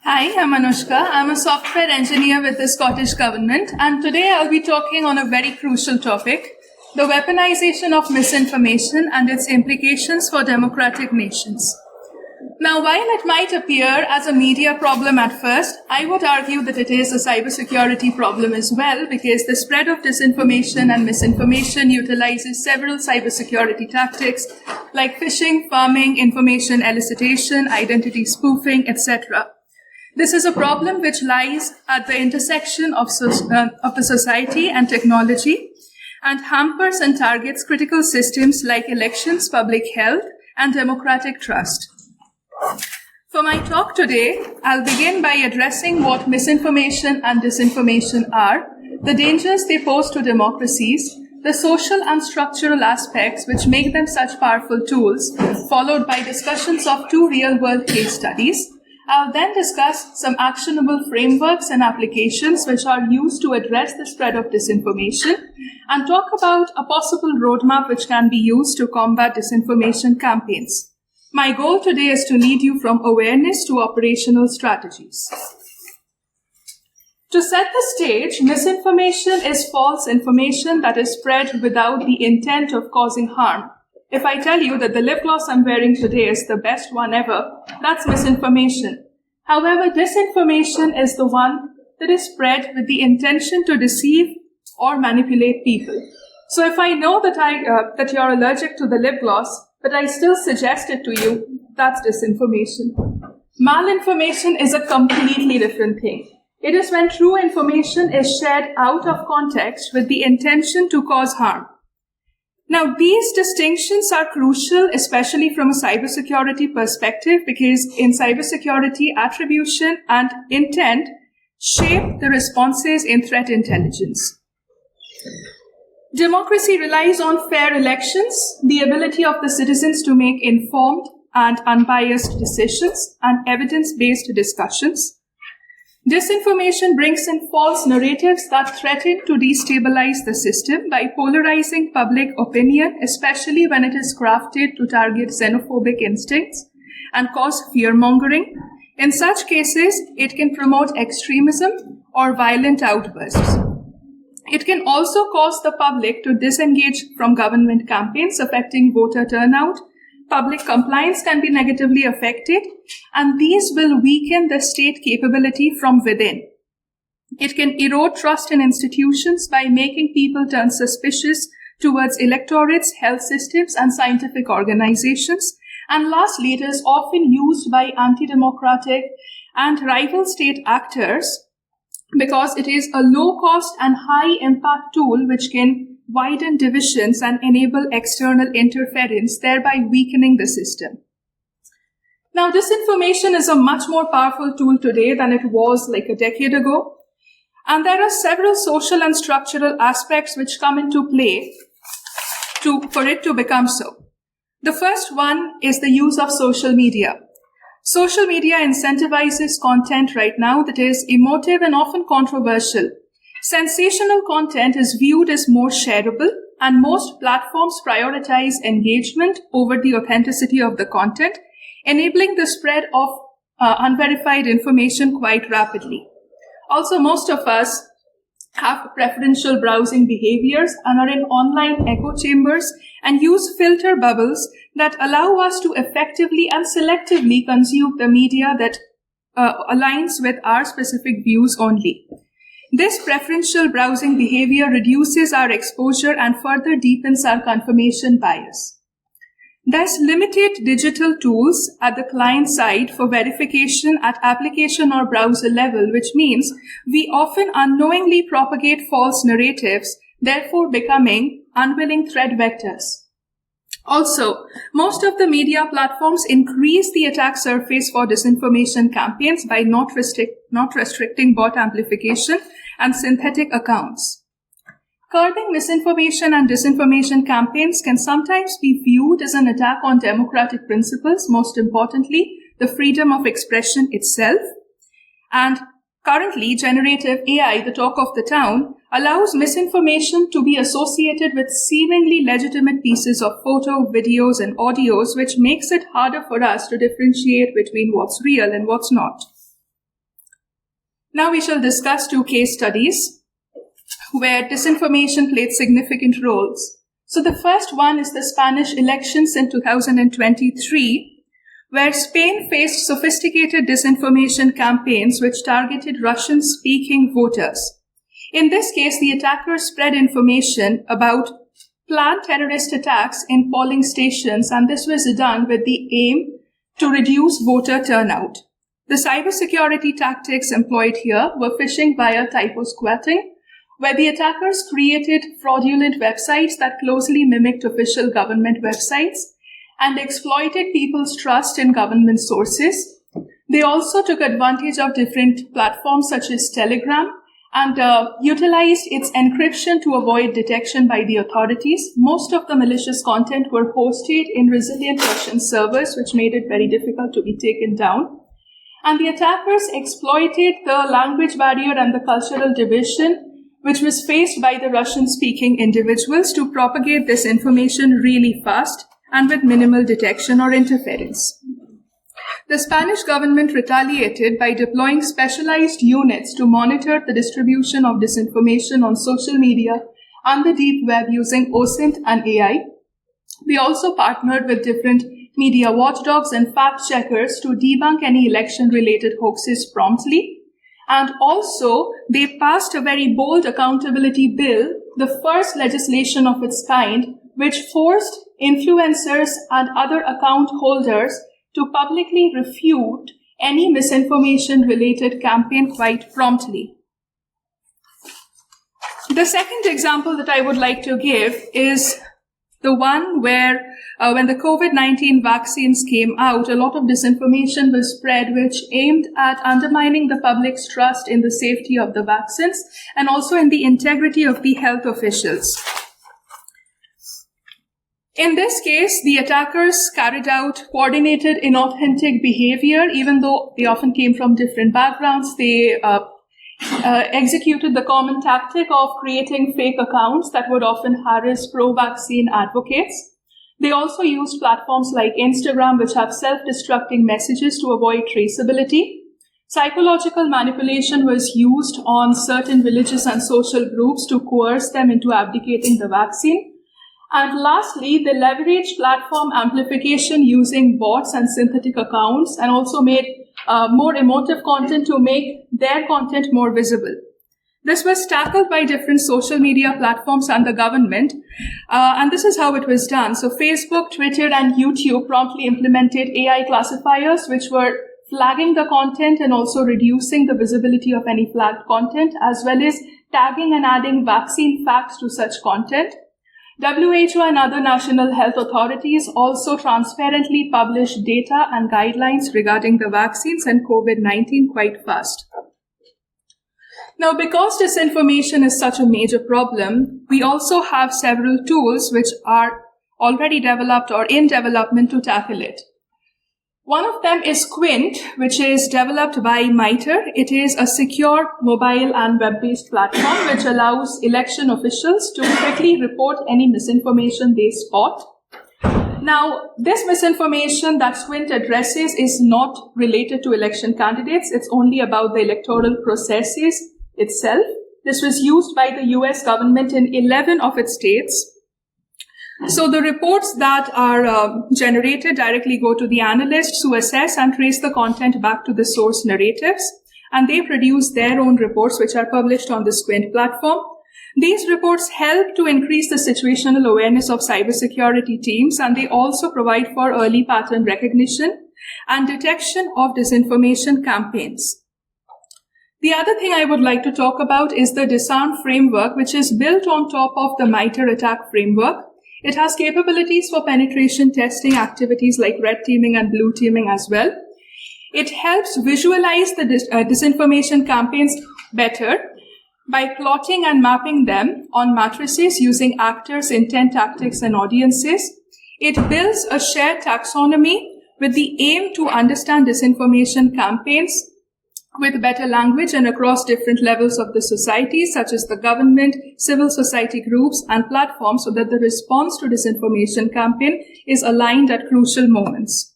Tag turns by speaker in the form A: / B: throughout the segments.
A: Hi, I'm Anushka. I'm a software engineer with the Scottish Government, and today I'll be talking on a very crucial topic, the weaponization of misinformation and its implications for democratic nations. Now, while it might appear as a media problem at first, I would argue that it is a cybersecurity problem as well, because the spread of disinformation and misinformation utilizes several cybersecurity tactics like phishing, pharming, information elicitation, identity spoofing, etc. This is a problem which lies at the intersection of the society and technology and hampers and targets critical systems like elections, public health, and democratic trust. For my talk today, I'll begin by addressing what misinformation and disinformation are, the dangers they pose to democracies, the social and structural aspects which make them such powerful tools, followed by discussions of two real-world case studies. I'll then discuss some actionable frameworks and applications which are used to address the spread of disinformation and talk about a possible roadmap which can be used to combat disinformation campaigns. My goal today is to lead you from awareness to operational strategies. To set the stage, misinformation is false information that is spread without the intent of causing harm. If I tell you that the lip gloss I'm wearing today is the best one ever, that's misinformation. However, disinformation is the one that is spread with the intention to deceive or manipulate people. So if I know that you're allergic to the lip gloss, but I still suggest it to you, that's disinformation. Malinformation is a completely different thing. It is when true information is shared out of context with the intention to cause harm. Now, these distinctions are crucial, especially from a cybersecurity perspective, because in cybersecurity, attribution and intent shape the responses in threat intelligence. Democracy relies on fair elections, the ability of the citizens to make informed and unbiased decisions, and evidence-based discussions. Disinformation brings in false narratives that threaten to destabilize the system by polarizing public opinion, especially when it is crafted to target xenophobic instincts and cause fear-mongering. In such cases, it can promote extremism or violent outbursts. It can also cause the public to disengage from government campaigns, affecting voter turnout. Public compliance can be negatively affected, and these will weaken the state capability from within. It can erode trust in institutions by making people turn suspicious towards electorates, health systems, and scientific organizations. And lastly, it is often used by anti-democratic and rival state actors because it is a low-cost and high-impact tool which can widen divisions and enable external interference, thereby weakening the system. Now, disinformation is a much more powerful tool today than it was like a decade ago. And there are several social and structural aspects which come into play for it to become so. The first one is the use of social media. Social media incentivizes content right now that is emotive and often controversial. Sensational content is viewed as more shareable, and most platforms prioritize engagement over the authenticity of the content, enabling the spread of unverified information quite rapidly. Also, most of us have preferential browsing behaviors and are in online echo chambers and use filter bubbles that allow us to effectively and selectively consume the media that aligns with our specific views only. This preferential browsing behavior reduces our exposure and further deepens our confirmation bias. Thus, limited digital tools at the client side for verification at application or browser level, which means we often unknowingly propagate false narratives, therefore becoming unwilling threat vectors. Also, most of the media platforms increase the attack surface for disinformation campaigns by not restricting bot amplification and synthetic accounts. Curbing misinformation and disinformation campaigns can sometimes be viewed as an attack on democratic principles, most importantly, the freedom of expression itself. And currently, generative AI, the talk of the town, allows misinformation to be associated with seemingly legitimate pieces of photo, videos, and audios, which makes it harder for us to differentiate between what's real and what's not. Now we shall discuss 2 case studies where disinformation played significant roles. So the first one is the Spanish elections in 2023, where Spain faced sophisticated disinformation campaigns which targeted Russian-speaking voters. In this case, the attackers spread information about planned terrorist attacks in polling stations, and this was done with the aim to reduce voter turnout. The cybersecurity tactics employed here were phishing via typo squatting, where the attackers created fraudulent websites that closely mimicked official government websites and exploited people's trust in government sources. They also took advantage of different platforms such as Telegram and utilized its encryption to avoid detection by the authorities. Most of the malicious content were hosted in resilient Russian servers, which made it very difficult to be taken down. And the attackers exploited the language barrier and the cultural division, which was faced by the Russian-speaking individuals, to propagate this information really fast and with minimal detection or interference. The Spanish government retaliated by deploying specialized units to monitor the distribution of disinformation on social media and the deep web using OSINT and AI. They also partnered with different media watchdogs and fact-checkers to debunk any election-related hoaxes promptly. And also, they passed a very bold accountability bill, the first legislation of its kind, which forced influencers and other account holders to publicly refute any misinformation-related campaign quite promptly. The second example that I would like to give is the one where when the COVID-19 vaccines came out, a lot of disinformation was spread which aimed at undermining the public's trust in the safety of the vaccines and also in the integrity of the health officials. In this case, the attackers carried out coordinated inauthentic behavior. Even though they often came from different backgrounds, they executed the common tactic of creating fake accounts that would often harass pro-vaccine advocates. They also used platforms like Instagram, which have self-destructing messages to avoid traceability. Psychological manipulation was used on certain religious and social groups to coerce them into abdicating the vaccine. And lastly, they leveraged platform amplification using bots and synthetic accounts and also made more emotive content to make their content more visible. This was tackled by different social media platforms and the government, and this is how it was done. So Facebook, Twitter, and YouTube promptly implemented AI classifiers, which were flagging the content and also reducing the visibility of any flagged content, as well as tagging and adding vaccine facts to such content. WHO and other national health authorities also transparently publish data and guidelines regarding the vaccines and COVID-19 quite fast. Now, because disinformation is such a major problem, we also have several tools which are already developed or in development to tackle it. One of them is Quint, which is developed by MITRE. It is a secure mobile and web-based platform which allows election officials to quickly report any misinformation they spot. Now, this misinformation that Quint addresses is not related to election candidates. It's only about the electoral processes itself. This was used by the US government in 11 of its states. So the reports that are generated directly go to the analysts who assess and trace the content back to the source narratives, and they produce their own reports which are published on the Quint platform. These reports help to increase the situational awareness of cybersecurity teams, and they also provide for early pattern recognition and detection of disinformation campaigns. The other thing I would like to talk about is the Disarm framework, which is built on top of the MITRE ATT&CK framework. It has capabilities for penetration testing activities like red teaming and blue teaming as well. It helps visualize the disinformation campaigns better by plotting and mapping them on matrices using actors, intent, tactics, and audiences. It builds a shared taxonomy with the aim to understand disinformation campaigns with better language and across different levels of the society, such as the government, civil society groups, and platforms, so that the response to disinformation campaign is aligned at crucial moments.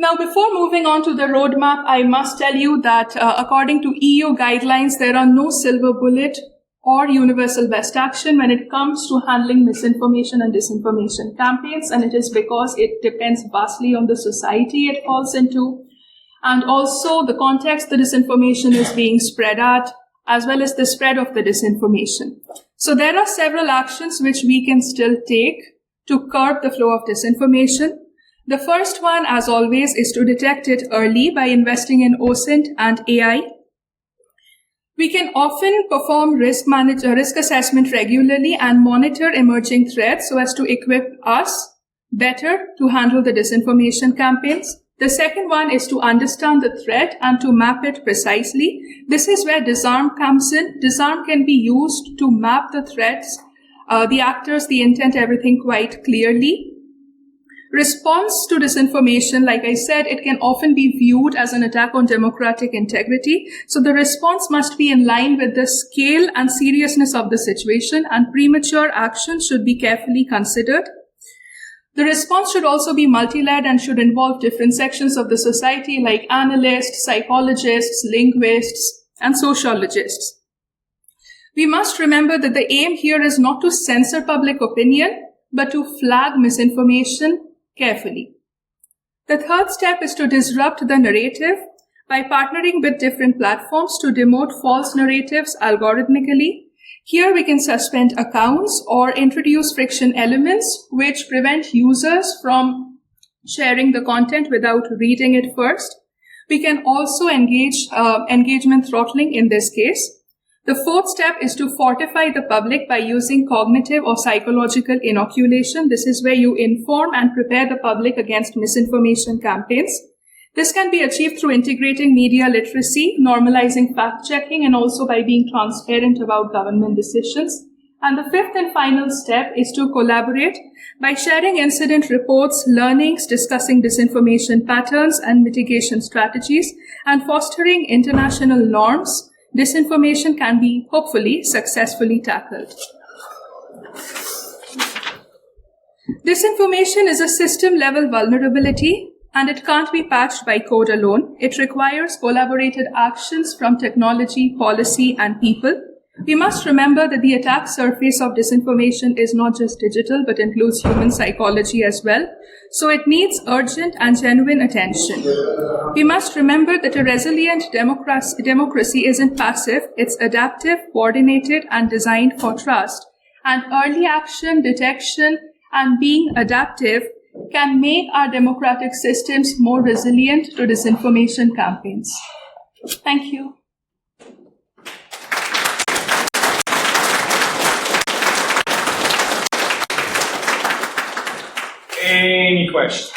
A: Now, before moving on to the roadmap, I must tell you that according to EU guidelines, there are no silver bullet or universal best action when it comes to handling misinformation and disinformation campaigns, and it is because it depends vastly on the society it falls into, and also the context the disinformation is being spread at, as well as the spread of the disinformation. So there are several actions which we can still take to curb the flow of disinformation. The first one, as always, is to detect it early by investing in OSINT and AI. We can often perform risk assessment regularly and monitor emerging threats so as to equip us better to handle the disinformation campaigns. The second one is to understand the threat and to map it precisely. This is where DISARM comes in. DISARM can be used to map the threats, the actors, the intent, everything quite clearly. Response to disinformation, like I said, it can often be viewed as an attack on democratic integrity. So the response must be in line with the scale and seriousness of the situation, and premature action should be carefully considered. The response should also be multi-layered and should involve different sections of the society like analysts, psychologists, linguists, and sociologists. We must remember that the aim here is not to censor public opinion, but to flag misinformation carefully. The third step is to disrupt the narrative by partnering with different platforms to demote false narratives algorithmically. Here we can suspend accounts or introduce friction elements which prevent users from sharing the content without reading it first. We can also engage engagement throttling in this case. The fourth step is to fortify the public by using cognitive or psychological inoculation. This is where you inform and prepare the public against misinformation campaigns. This can be achieved through integrating media literacy, normalizing fact-checking, and also by being transparent about government decisions. And the fifth and final step is to collaborate by sharing incident reports, learnings, discussing disinformation patterns and mitigation strategies, and fostering international norms. Disinformation can be hopefully successfully tackled. Disinformation is a system-level vulnerability, and it can't be patched by code alone. It requires collaborated actions from technology, policy, and people. We must remember that the attack surface of disinformation is not just digital, but includes human psychology as well. So it needs urgent and genuine attention. We must remember that a resilient democracy isn't passive. It's adaptive, coordinated, and designed for trust. And early action, detection, and being adaptive can make our democratic systems more resilient to disinformation campaigns. Thank you.
B: Any questions?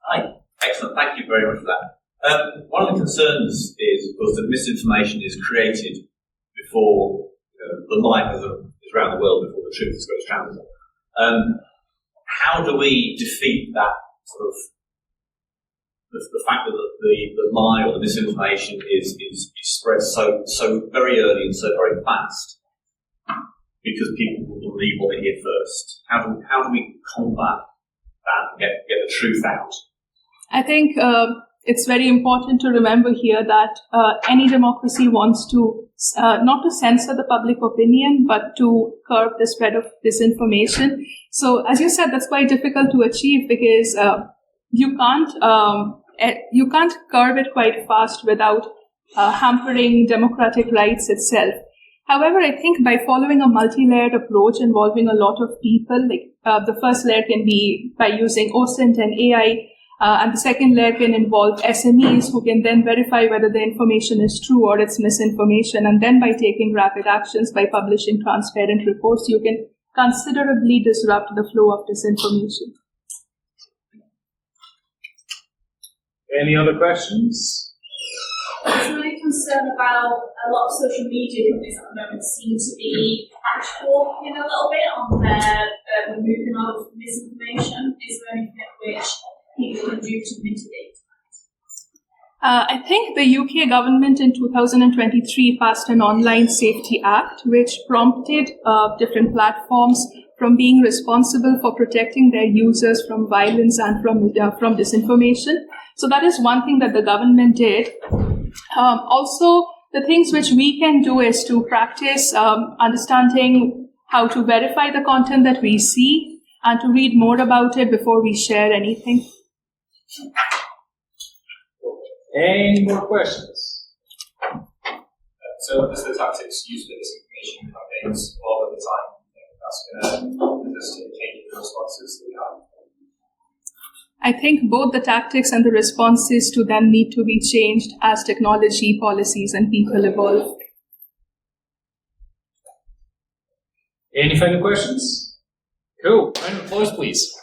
C: Hi. Excellent. Thank you very much for that. One of the concerns is, of course, that misinformation is created before the light is around the world, before the truth goes round. How do we defeat that sort of the fact that the lie or the misinformation is spread so very early and so very fast? Because people will believe what they hear first. How do we combat that and get the truth out?
A: I think it's very important to remember here that any democracy wants to not to censor the public opinion, but to curb the spread of disinformation. So, as you said, that's quite difficult to achieve because you can't curb it quite fast without hampering democratic rights itself. However, I think by following a multi-layered approach involving a lot of people, the first layer can be by using OSINT and AI, and the second layer can involve SMEs who can then verify whether the information is true or it's misinformation. And then by taking rapid actions, by publishing transparent reports, you can considerably disrupt the flow of disinformation.
B: Any other questions?
D: I'm really concerned about a lot of social media companies at the moment seem to be patchworking a little bit on their removing of misinformation. Is there anything which people can do to mitigate that?
A: I think the UK government in 2023 passed an Online Safety Act, which prompted different platforms from being responsible for protecting their users from violence and from disinformation. So that is one thing that the government did. Also, the things which we can do is to practice understanding how to verify the content that we see and to read more about it before we share anything.
B: Any more questions?
E: So as the tactics used for disinformation campaigns all of the time, I think that's going to necessitate changing the responses that we have.
A: I think both the tactics and the responses to them need to be changed as technology, policies, and people evolve.
B: Any further questions? Cool.
E: Round of applause, please.